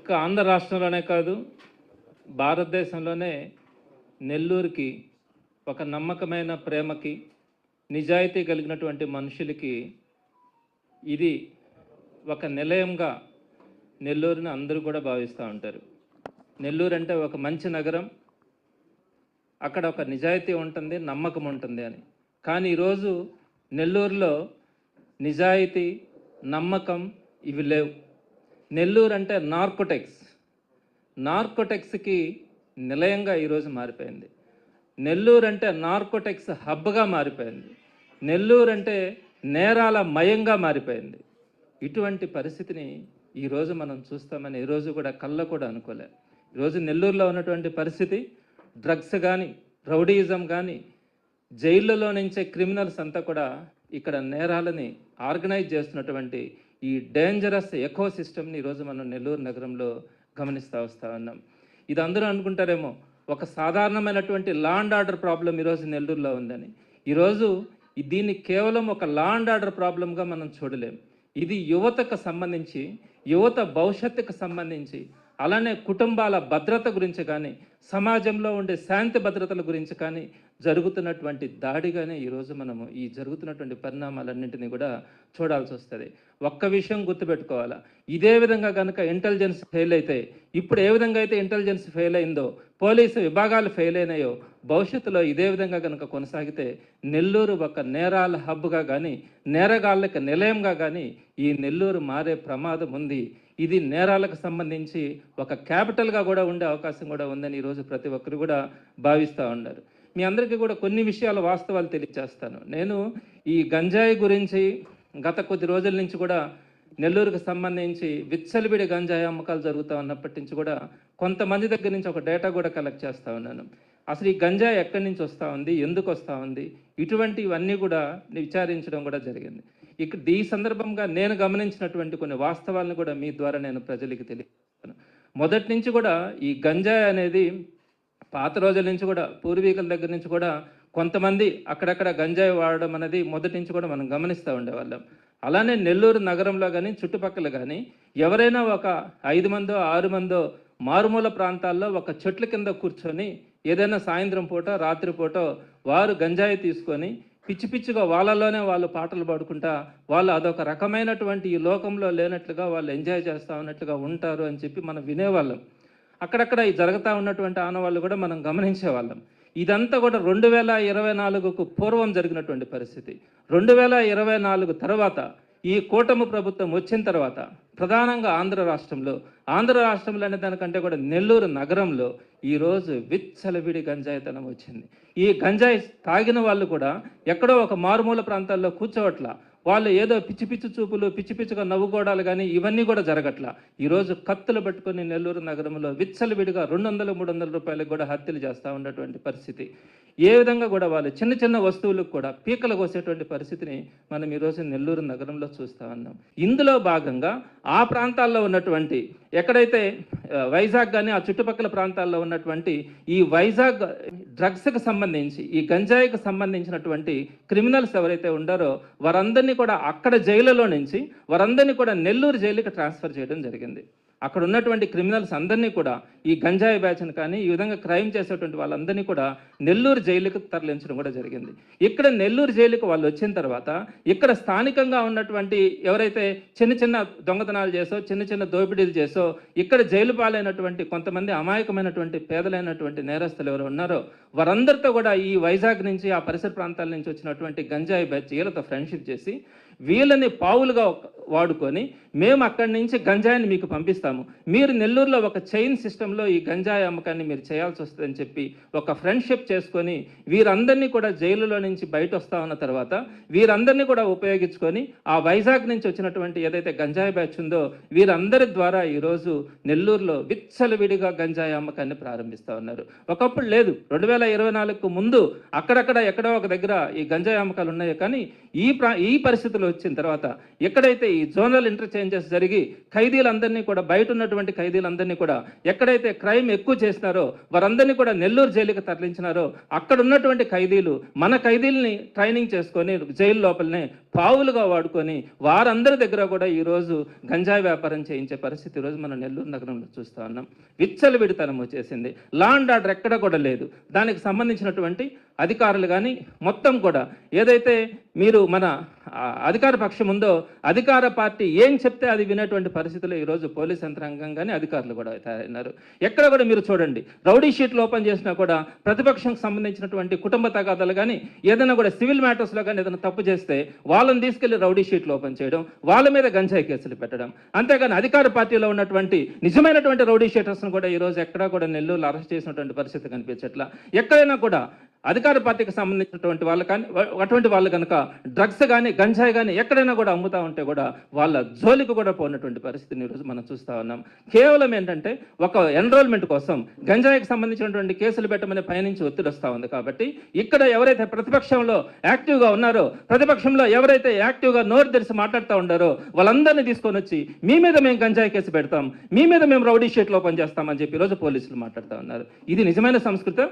ఒక్క ఆంధ్ర రాష్ట్రంలోనే కాదు, భారతదేశంలోనే నెల్లూరుకి ఒక నమ్మకమైన ప్రేమకి, నిజాయితీ కలిగినటువంటి మనుషులకి ఇది ఒక నిలయంగా నెల్లూరుని అందరూ కూడా భావిస్తూ ఉంటారు. నెల్లూరు అంటే ఒక మంచి నగరం, అక్కడ ఒక నిజాయితీ ఉంటుంది, నమ్మకం ఉంటుంది అని. కానీ ఈరోజు నెల్లూరులో నిజాయితీ, నమ్మకం ఇవి లేవు. నెల్లూరు అంటే నార్కోటెక్స్కి నిలయంగా ఈరోజు మారిపోయింది. నెల్లూరు అంటే నార్కోటెక్స్ హబ్గా మారిపోయింది. నెల్లూరు అంటే నేరాల మయంగా మారిపోయింది. ఇటువంటి పరిస్థితిని ఈరోజు మనం చూస్తామని ఈరోజు కూడా కళ్ళ కూడా అనుకోలే. ఈరోజు నెల్లూరులో ఉన్నటువంటి పరిస్థితి, డ్రగ్స్ కానీ, రౌడీయిజం కానీ, జైళ్ళలో నుంచే క్రిమినల్స్ అంతా కూడా ఇక్కడ నేరాలని ఆర్గనైజ్ చేస్తున్నటువంటి ఈ డేంజరస్ ఎకో సిస్టమ్ని ఈరోజు మనం నెల్లూరు నగరంలో గమనిస్తూ వస్తూ ఉన్నాం. ఇది అందరూ అనుకుంటారేమో ఒక సాధారణమైనటువంటి లా అండ్ ఆర్డర్ ప్రాబ్లం ఈరోజు నెల్లూరులో ఉందని. ఈరోజు దీన్ని కేవలం ఒక లా అండ్ ఆర్డర్ ప్రాబ్లంగా మనం చూడలేం. ఇది యువతకు సంబంధించి, యువత భవిష్యత్తుకు సంబంధించి, అలానే కుటుంబాల భద్రత గురించి కానీ, సమాజంలో ఉండే శాంతి భద్రతల గురించి కానీ జరుగుతున్నటువంటి దాడిగానే ఈరోజు మనము ఈ జరుగుతున్నటువంటి పరిణామాలన్నింటినీ కూడా చూడాల్సి వస్తుంది. ఒక్క విషయం గుర్తుపెట్టుకోవాలా, ఇదే విధంగా కనుక ఇంటెలిజెన్స్ ఫెయిల్ అయితే, ఇప్పుడు ఏ విధంగా అయితే ఇంటెలిజెన్స్ ఫెయిల్ అయిందో, పోలీసు విభాగాలు ఫెయిల్ అయినాయో, భవిష్యత్తులో ఇదే విధంగా కనుక కొనసాగితే నెల్లూరు ఒక నేరాల హబ్గా కానీ, నేరగాళ్ళకి నిలయంగా కానీ ఈ నెల్లూరు మారే ప్రమాదం ఉంది. ఇది నేరాలకు సంబంధించి ఒక క్యాపిటల్గా కూడా ఉండే అవకాశం కూడా ఉందని ఈరోజు ప్రతి ఒక్కరు కూడా భావిస్తూ ఉన్నారు. మీ అందరికీ కూడా కొన్ని విషయాల వాస్తవాలు తెలియజేస్తాను. నేను ఈ గంజాయి గురించి గత కొద్ది రోజుల నుంచి కూడా నెల్లూరుకు సంబంధించి విచ్చలవిడి గంజాయి అమ్మకాలు జరుగుతూ ఉన్నప్పటి నుంచి కూడా కొంతమంది దగ్గర నుంచి ఒక డేటా కూడా కలెక్ట్ చేస్తూ ఉన్నాను. అసలు ఈ గంజాయి ఎక్కడి నుంచి వస్తూ ఉంది, ఎందుకు వస్తూ ఉంది, ఇటువంటివన్నీ కూడా విచారించడం కూడా జరిగింది. ఇక్కడ ఈ సందర్భంగా నేను గమనించినటువంటి కొన్ని వాస్తవాలను కూడా మీ ద్వారా నేను ప్రజలకు తెలియజేస్తాను. మొదటి నుంచి కూడా ఈ గంజాయి అనేది పాత రోజుల నుంచి కూడా, పూర్వీకుల దగ్గర నుంచి కూడా కొంతమంది అక్కడక్కడ గంజాయి వాడడం అనేది మొదటి నుంచి కూడా మనం గమనిస్తూ ఉండేవాళ్ళం. అలానే నెల్లూరు నగరంలో కానీ, చుట్టుపక్కల కానీ ఎవరైనా ఒక 5 మందో 6 మందో మారుమూల ప్రాంతాల్లో ఒక చెట్ల కింద కూర్చొని ఏదైనా సాయంత్రం పూట, రాత్రి పూట వారు గంజాయి తీసుకొని పిచ్చి పిచ్చిగా వాళ్ళలోనే వాళ్ళు పాటలు పాడుకుంటా వాళ్ళు అదొక రకమైనటువంటి ఈ లోకంలో లేనట్లుగా వాళ్ళు ఎంజాయ్ చేస్తూ ఉన్నట్లుగా ఉంటారు అని చెప్పి మనం వినేవాళ్ళం. అక్కడక్కడ ఈ జరుగుతూ ఉన్నటువంటి ఆనవాళ్ళు కూడా మనం గమనించేవాళ్ళం. ఇదంతా కూడా 2024కు పూర్వం జరిగినటువంటి పరిస్థితి. 2024 తర్వాత ఈ కూటమి ప్రభుత్వం వచ్చిన తర్వాత ప్రధానంగా ఆంధ్ర రాష్ట్రంలో అనే దానికంటే కూడా నెల్లూరు నగరంలో ఈరోజు విచ్చలవిడి గంజాయితనం వచ్చింది. ఈ గంజాయి తాగిన వాళ్ళు కూడా ఎక్కడో ఒక మారుమూల ప్రాంతాల్లో కూర్చోవట్లా, వాళ్ళు ఏదో పిచ్చి పిచ్చి చూపులు, పిచ్చి పిచ్చిగా నవ్వుకోవడాలు కానీ ఇవన్నీ కూడా జరగట్లా. ఈరోజు కత్తులు పట్టుకొని నెల్లూరు నగరంలో విచ్చలవిడిగా 200-300 రూపాయలకు కూడా హత్యలు చేస్తూ ఉన్నటువంటి పరిస్థితి. ఏ విధంగా కూడా వాళ్ళు చిన్న చిన్న వస్తువులకు కూడా పీకలు కోసేటువంటి పరిస్థితిని మనం ఈరోజు నెల్లూరు నగరంలో చూస్తూ ఉన్నాం. ఇందులో భాగంగా ఆ ప్రాంతాల్లో ఉన్నటువంటి ఎక్కడైతే వైజాగ్ కానీ ఆ చుట్టుపక్కల ప్రాంతాల్లో ఉన్నటువంటి ఈ వైజాగ్ డ్రగ్స్కి సంబంధించి, ఈ గంజాయికి సంబంధించినటువంటి క్రిమినల్స్ ఎవరైతే ఉండారో వారందరినీ కూడా అక్కడ జైలులో నుంచి వారందరినీ కూడా నెల్లూరు జైలుకి ట్రాన్స్ఫర్ చేయడం జరిగింది. అక్కడ ఉన్నటువంటి క్రిమినల్స్ అందరినీ కూడా ఈ గంజాయి బ్యాచ్ని కానీ ఈ విధంగా క్రైమ్ చేసేటువంటి వాళ్ళందరినీ కూడా నెల్లూరు జైలుకు తరలించడం కూడా జరిగింది. ఇక్కడ నెల్లూరు జైలుకు వాళ్ళు వచ్చిన తర్వాత ఇక్కడ స్థానికంగా ఉన్నటువంటి ఎవరైతే చిన్న చిన్న దొంగతనాలు చేసో, చిన్న చిన్న దోపిడీలు చేసో, ఇక్కడ జైలు పాలైనటువంటి కొంతమంది అమాయకమైనటువంటి పేదలైనటువంటి నేరస్తులు ఎవరు ఉన్నారో వారందరితో కూడా ఈ వైజాగ్ నుంచి ఆ పరిసర ప్రాంతాల నుంచి వచ్చినటువంటి గంజాయి బ్యాచ్ వీళ్ళతో ఫ్రెండ్షిప్ చేసి వీళ్ళని పావులుగా వాడుకొని మేము అక్కడి నుంచి గంజాయిని మీకు పంపిస్తాము, మీరు నెల్లూరులో ఒక చైన్ సిస్టంలో ఈ గంజాయి అమ్మకాన్ని మీరు చేయాల్సి వస్తుందని చెప్పి ఒక ఫ్రెండ్షిప్ చేసుకొని వీరందరినీ కూడా జైలులో నుంచి బయట వస్తా ఉన్న తర్వాత వీరందరినీ కూడా ఉపయోగించుకొని ఆ వైజాగ్ నుంచి వచ్చినటువంటి ఏదైతే గంజాయి బ్యాచ్ ఉందో వీరందరి ద్వారా ఈరోజు నెల్లూరులో విచ్చలవిడిగా గంజాయి అమ్మకాన్ని ప్రారంభిస్తూ ఉన్నారు. ఒకప్పుడు లేదు, 2024కు ముందు అక్కడక్కడ ఎక్కడో ఒక దగ్గర ఈ గంజాయి అమ్మకాలు ఉన్నాయి. కానీ ఈ పరిస్థితులు వచ్చిన తర్వాత ఎక్కడైతే ఈ జోనల్ ఇంటర్చేంజ్ చేంజెస్ జరిగి ఖైదీలందరినీ కూడా, బయట ఉన్నటువంటి ఖైదీలందరినీ కూడా ఎక్కడైతే క్రైమ్ ఎక్కువ చేసినారో వారందరినీ కూడా నెల్లూరు జైలుకి తరలించినారో అక్కడ ఉన్నటువంటి ఖైదీలు మన ఖైదీలని ట్రైనింగ్ చేసుకొని జైలు లోపలనే పావులుగా వాడుకొని వారందరి దగ్గర కూడా ఈరోజు గంజాయి వ్యాపారం చేయించే పరిస్థితి ఈరోజు మనం నెల్లూరు నగరంలో చూస్తూ ఉన్నాం. విచ్చలవిడితనం వచ్చేసింది. లా అండ్ ఆర్డర్ ఎక్కడ కూడా లేదు. దానికి సంబంధించినటువంటి అధికారులు కానీ మొత్తం కూడా ఏదైతే మీరు మన అధికార పక్షం ఉందో అధికార పార్టీ ఏం చెప్తే అది వినేటువంటి పరిస్థితుల్లో ఈరోజు పోలీస్ యంత్రాంగం కానీ అధికారులు కూడా తయారైనారు. ఎక్కడ కూడా మీరు చూడండి, రౌడీ షీట్లు ఓపెన్ చేసినా కూడా ప్రతిపక్షంకి సంబంధించినటువంటి కుటుంబ తగాదాలు కానీ ఏదైనా కూడా సివిల్ మ్యాటర్స్లో కానీ ఏదైనా తప్పు చేస్తే వాళ్ళని తీసుకెళ్లి రౌడీ షీట్లు ఓపెన్ చేయడం, వాళ్ళ మీద గంజాయి కేసులు పెట్టడం. అంతేగాని అధికార పార్టీలో ఉన్నటువంటి నిజమైనటువంటి రౌడీ షీటర్స్ను కూడా ఈరోజు ఎక్కడా కూడా నెల్లూరులో అరెస్ట్ చేసినటువంటి పరిస్థితి కనిపించట్లా. ఎక్కడైనా కూడా అధికార పార్టీకి సంబంధించినటువంటి వాళ్ళు కానీ అటువంటి వాళ్ళు కనుక డ్రగ్స్ కానీ గంజాయి కానీ ఎక్కడైనా కూడా అమ్ముతా ఉంటే కూడా వాళ్ళ జోలికి కూడా పోయినటువంటి పరిస్థితిని ఈరోజు మనం చూస్తూ ఉన్నాం. కేవలం ఏంటంటే ఒక ఎన్రోల్మెంట్ కోసం గంజాయికి సంబంధించినటువంటి కేసులు పెట్టమని పైనుంచి ఒత్తిడి వస్తూ ఉంది. కాబట్టి ఇక్కడ ఎవరైతే ప్రతిపక్షంలో యాక్టివ్గా ఉన్నారో, ప్రతిపక్షంలో ఎవరైతే యాక్టివ్గా నోరు తెరిచి మాట్లాడుతూ ఉన్నారో వాళ్ళందరినీ తీసుకొని వచ్చి మీ మీద మేము గంజాయి కేసు పెడతాం, మీ మీద మేము రౌడీ షీట్లు ఓపెన్ చేస్తామని చెప్పి ఈరోజు పోలీసులు మాట్లాడుతూ ఉన్నారు. ఇది నిజమైన సంస్కృతి?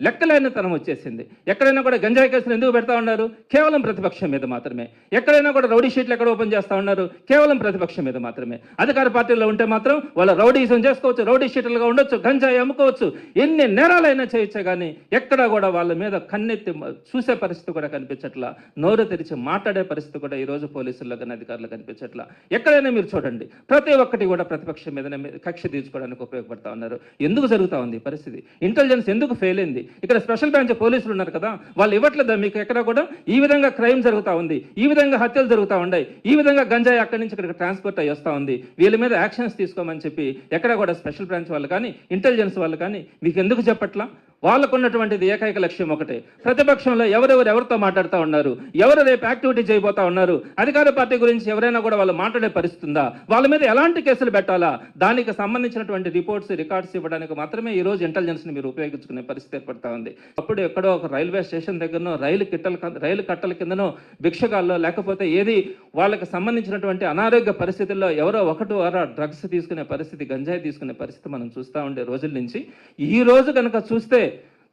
లెక్కలేనితనం వచ్చేసింది. ఎక్కడైనా కూడా గంజాయి కేసులు ఎందుకు పెడతా ఉన్నారు? కేవలం ప్రతిపక్షం మీద మాత్రమే. ఎక్కడైనా కూడా రౌడీ షీట్లు ఎక్కడ ఓపెన్ చేస్తూ ఉన్నారు? కేవలం ప్రతిపక్షం మీద మాత్రమే. అధికార పార్టీలో ఉంటే మాత్రం వాళ్ళ రౌడీజం చేసుకోవచ్చు, రౌడీ షీట్లుగా ఉండొచ్చు, గంజాయి అమ్ముకోవచ్చు, ఎన్ని నేరాలైనా చేయొచ్చు. కానీ ఎక్కడా కూడా వాళ్ళ మీద కన్నెత్తి చూసే పరిస్థితి కూడా కనిపించట్లా, నోరు తెరిచి మాట్లాడే పరిస్థితి కూడా ఈరోజు పోలీసుల్లో కానీ అధికారులు కనిపించట్లా. ఎక్కడైనా మీరు చూడండి, ప్రతి ఒక్కటి కూడా ప్రతిపక్షం మీదనే కక్ష తీర్చుకోవడానికి ఉపయోగపడతా ఉన్నారు. ఎందుకు జరుగుతూ ఉంది పరిస్థితి? ఇంటెలిజెన్స్ ఎందుకు ఫెయిల్ అయింది? ఇక్కడ స్పెషల్ బ్రాంచ్ పోలీసులు ఉన్నారు కదా, వాళ్ళు ఇవ్వట్లేదా మీకు? ఎక్కడ కూడా ఈ విధంగా క్రైమ్ జరుగుతూ ఉంది, ఈ విధంగా హత్యలు జరుగుతూ ఉన్నాయి, ఈ విధంగా గంజాయి అక్కడి నుంచి ఇక్కడికి ట్రాన్స్పోర్ట్ అయ్యి వస్తూ ఉంది, వీళ్ళ మీద యాక్షన్స్ తీసుకోమని చెప్పి ఎక్కడ కూడా స్పెషల్ బ్రాంచ్ వాళ్ళు కానీ ఇంటెలిజెన్స్ వాళ్ళు కానీ మీకు ఎందుకు చెప్పట్లా? వాళ్ళకు ఉన్నటువంటిది ఏకైక లక్ష్యం ఒకటే, ప్రతిపక్షంలో ఎవరితో మాట్లాడుతూ ఉన్నారు, ఎవరు రేపు యాక్టివిటీ చేయబోతా ఉన్నారు, అధికార పార్టీ గురించి ఎవరైనా కూడా వాళ్ళు మాట్లాడే పరిస్థితి ఉందా, వాళ్ళ మీద ఎలాంటి కేసులు పెట్టాలా, దానికి సంబంధించినటువంటి రికార్డ్స్ ఇవ్వడానికి మాత్రమే ఈ రోజు ఇంటెలిజెన్స్ని మీరు ఉపయోగించుకునే పరిస్థితి ఏర్పడతా ఉంది. అప్పుడు ఎక్కడో ఒక రైల్వే స్టేషన్ దగ్గరనో రైలు కట్టల కిందనో భిక్షగాల్లో లేకపోతే ఏది వాళ్ళకి సంబంధించినటువంటి అనారోగ్య పరిస్థితుల్లో ఎవరో డ్రగ్స్ తీసుకునే పరిస్థితి, గంజాయి తీసుకునే పరిస్థితి మనం చూస్తూ ఉండే రోజుల నుంచి ఈ రోజు కనుక చూస్తే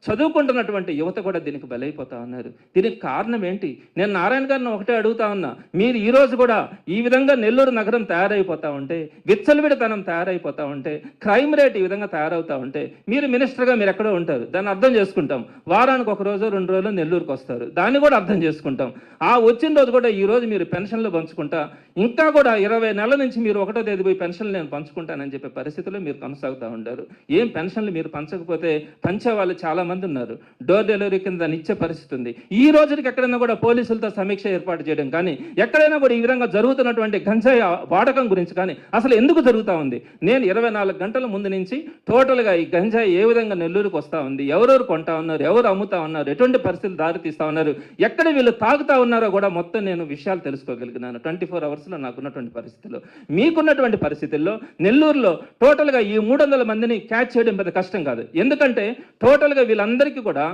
చదువుకుంటున్నటువంటి యువత కూడా దీనికి బలైపోతా ఉన్నారు. దీనికి కారణం ఏంటి? నేను నారాయణ గారిని ఒకటే అడుగుతా ఉన్నా, మీరు ఈ రోజు కూడా ఈ విధంగా నెల్లూరు నగరం తయారైపోతా ఉంటే, విచ్చలవిడితనం తయారైపోతా ఉంటే, క్రైమ్ రేట్ ఈ విధంగా తయారవుతా ఉంటే, మీరు మినిస్టర్గా మీరు ఎక్కడో ఉంటారు, దాన్ని అర్థం చేసుకుంటాం. వారానికి ఒక రోజు 2 రోజులు నెల్లూరుకు వస్తారు, దాన్ని కూడా అర్థం చేసుకుంటాం. ఆ వచ్చిన రోజు కూడా ఈ రోజు మీరు పెన్షన్లు పంచుకుంటా, ఇంకా కూడా 20 నెలల నుంచి మీరు 1వ తేదీ పోయి పెన్షన్లు నేను పంచుకుంటానని చెప్పే పరిస్థితిలో మీరు కొనసాగుతూ ఉంటారు. ఏం పెన్షన్లు మీరు పంచకపోతే పంచే వాళ్ళు చాలా మంది ఉన్నారు. డోర్ డెలివరీ కింద దాన్ని ఇచ్చే పరిస్థితి ఉంది. ఈ రోజుకి ఎక్కడైనా కూడా పోలీసులతో సమీక్ష ఏర్పాటు చేయడం కానీ, ఎక్కడైనా కూడా ఈ విధంగా జరుగుతున్నటువంటి గంజాయి వాడకం గురించి కానీ అసలు ఎందుకు జరుగుతూ ఉంది? నేను 24 గంటల ముందు నుంచి టోటల్గా ఈ గంజాయి ఏ విధంగా నెల్లూరుకు వస్తూ ఉంది, ఎవరెవరు కొంటా ఉన్నారు, ఎవరు అమ్ముతా ఉన్నారు, ఎటువంటి పరిస్థితులు దారి తీస్తూ ఉన్నారు, ఎక్కడ వీళ్ళు తాగుతా ఉన్నారో కూడా మొత్తం నేను విషయాలు తెలుసుకోగలిగినాను 24 అవర్స్లో నాకున్నటువంటి పరిస్థితుల్లో. మీకున్నటువంటి పరిస్థితుల్లో నెల్లూరులో టోటల్గా ఈ 300 మందిని క్యాచ్ చేయడం పెద్ద కష్టం కాదు. ఎందుకంటే టోటల్గా వీళ్ళందరికీ కూడా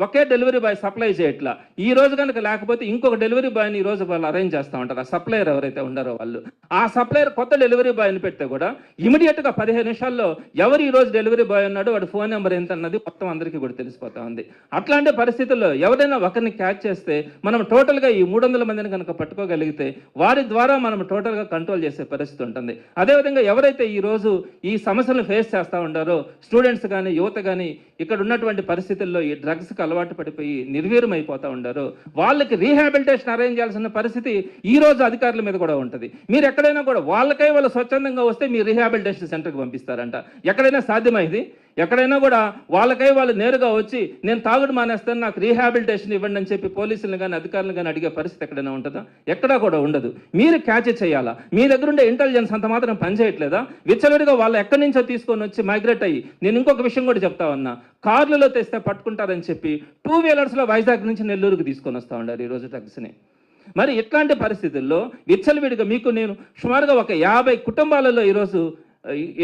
ఒకే డెలివరీ బాయ్ సప్లై చేయట్లా. ఈ రోజు కనుక లేకపోతే ఇంకొక డెలివరీ బాయ్ని ఈ రోజు వాళ్ళు అరేంజ్ చేస్తూ ఉంటారు. ఆ సప్లయర్ ఎవరైతే ఉన్నారో వాళ్ళు, ఆ సప్లయర్ కొత్త డెలివరీ బాయ్ని పెడితే కూడా ఇమీడియట్గా 15 నిమిషాల్లో ఎవరు ఈ రోజు డెలివరీ బాయ్ ఉన్నాడో వాడి ఫోన్ నెంబర్ ఎంత అన్నది మొత్తం అందరికీ కూడా తెలిసిపోతా ఉంది. అట్లాంటి పరిస్థితుల్లో ఎవరైనా ఒకరిని క్యాచ్ చేస్తే మనం టోటల్గా ఈ 300 మందిని కనుక పట్టుకోగలిగితే వారి ద్వారా మనం టోటల్గా కంట్రోల్ చేసే పరిస్థితి ఉంటుంది. అదేవిధంగా ఎవరైతే ఈ రోజు ఈ సమస్యలను ఫేస్ చేస్తూ ఉంటారో స్టూడెంట్స్ కానీ యువత కానీ ఇక్కడ ఉన్నటువంటి పరిస్థితుల్లో ఈ డ్రగ్స్కి అలవాటు పడిపోయి నిర్వీర్యం అయిపోతూ ఉంటారో వాళ్ళకి రీహాబిలిటేషన్ అరేంజ్ చేయాల్సిన పరిస్థితి ఈ రోజు అధికారుల మీద కూడా ఉంటుంది. మీరు ఎక్కడైనా కూడా వాళ్ళకై వాళ్ళు స్వచ్ఛందంగా వస్తే మీరు రీహాబిలిటేషన్ సెంటర్కి పంపిస్తారంట. ఎక్కడైనా సాధ్యమైంది? ఎక్కడైనా కూడా వాళ్ళకై వాళ్ళు నేరుగా వచ్చి నేను తాగుడు మానేస్తాను, నాకు రీహాబిలిటేషన్ ఇవ్వండి అని చెప్పి పోలీసులను కానీ అధికారులను కానీ అడిగే పరిస్థితి ఎక్కడైనా ఉంటుందా? ఎక్కడా కూడా ఉండదు. మీరు క్యాచ్ చేయాలా? మీ దగ్గర ఉండే ఇంటెలిజెన్స్ అంత మాత్రం పనిచేయట్లేదా? విచ్చలవిడిగా వాళ్ళు ఎక్కడి నుంచో తీసుకొని వచ్చి మైగ్రేట్ అయ్యి, నేను ఇంకొక విషయం కూడా చెప్తా ఉన్నా, కార్లలో తెస్తే పట్టుకుంటారని చెప్పి 2 వీలర్స్లో వైజాగ్ నుంచి నెల్లూరుకు తీసుకొని వస్తూ ఉన్నారు ఈరోజు డ్రగ్స్ని. మరి ఇట్లాంటి పరిస్థితుల్లో విచ్చలవిడిగా మీకు నేను సుమారుగా ఒక 50 కుటుంబాలలో ఈరోజు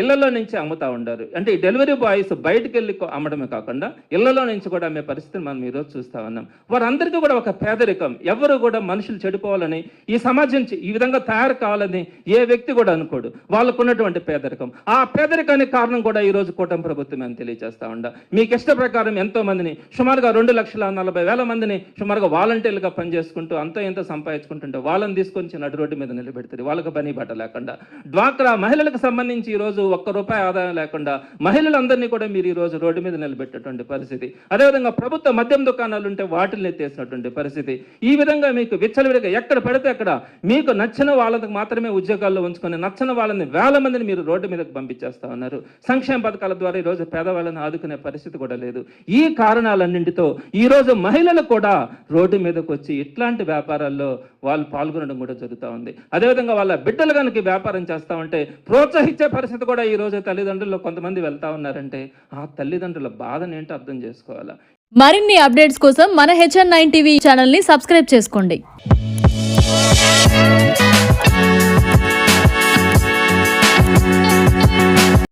ఇళ్లలో నుంచి అమ్ముతా ఉండారు. అంటే ఈ డెలివరీ బాయ్స్ బయటకు వెళ్ళి అమ్మడమే కాకుండా ఇళ్లలో నుంచి కూడా అమ్మే పరిస్థితిని మనం ఈరోజు చూస్తూ ఉన్నాం. వారందరికీ కూడా ఒక పేదరికం, ఎవరు కూడా మనుషులు చెడిపోవాలని, ఈ సమాజం ఈ విధంగా తయారు కావాలని ఏ వ్యక్తి కూడా అనుకోడు. వాళ్ళకు ఉన్నటువంటి పేదరికం, ఆ పేదరికానికి కారణం కూడా ఈరోజు కూటమి ప్రభుత్వం అని తెలియజేస్తా ఉండ. మీకు ఇష్ట ప్రకారం ఎంతో మందిని, సుమారుగా 2,40,000 మందిని సుమారుగా వాలంటీర్లుగా పనిచేసుకుంటూ అంత ఎంత సంపాదించుకుంటుంటే వాళ్ళని తీసుకొని నడు రోడ్డు మీద నిలబెడుతుంది, వాళ్ళకి పని బట్ట లేకుండా. డ్వాక్రా మహిళలకు సంబంధించి ఈరోజు ₹1 ఆదాయం లేకుండా మహిళలందరినీ కూడా మీరు ఈరోజు రోడ్డు మీద నిలబెట్టేటువంటి పరిస్థితి. అదేవిధంగా ప్రభుత్వ మద్యం దుకాణాలు ఉంటే వాటిని ఎత్తేసినటువంటి పరిస్థితి. ఈ విధంగా మీకు విచ్చలవిడిగా ఎక్కడ పడితే అక్కడ మీకు నచ్చిన వాళ్ళకి మాత్రమే ఉద్యోగాల్లో ఉంచుకొని నచ్చని వాళ్ళని వేల మందిని మీరు రోడ్డు మీదకి పంపించేస్తా ఉన్నారు. సంక్షేమ పథకాల ద్వారా ఈరోజు పేదవాళ్ళని ఆదుకునే పరిస్థితి కూడా లేదు. ఈ కారణాలన్నింటితో ఈరోజు మహిళలు కూడా రోడ్డు మీదకి వచ్చి ఇట్లాంటి వ్యాపారాల్లో వాళ్ళు పాల్గొనడం కూడా జరుగుతూ ఉంది. అదేవిధంగా వాళ్ళ బిడ్డలు కనుక వ్యాపారం చేస్తూ ఉంటే ప్రోత్సహించే పరిస్థితి కూడా ఈరోజు తల్లిదండ్రులు కొంతమంది వెళ్తా ఉన్నారంటే ఆ తల్లిదండ్రుల బాధను ఏంటో అర్థం చేసుకోవాలా. మరిన్ని అప్డేట్స్ కోసం మన HN9 టీవీ ఛానల్ ని సబ్స్క్రైబ్ చేసుకోండి.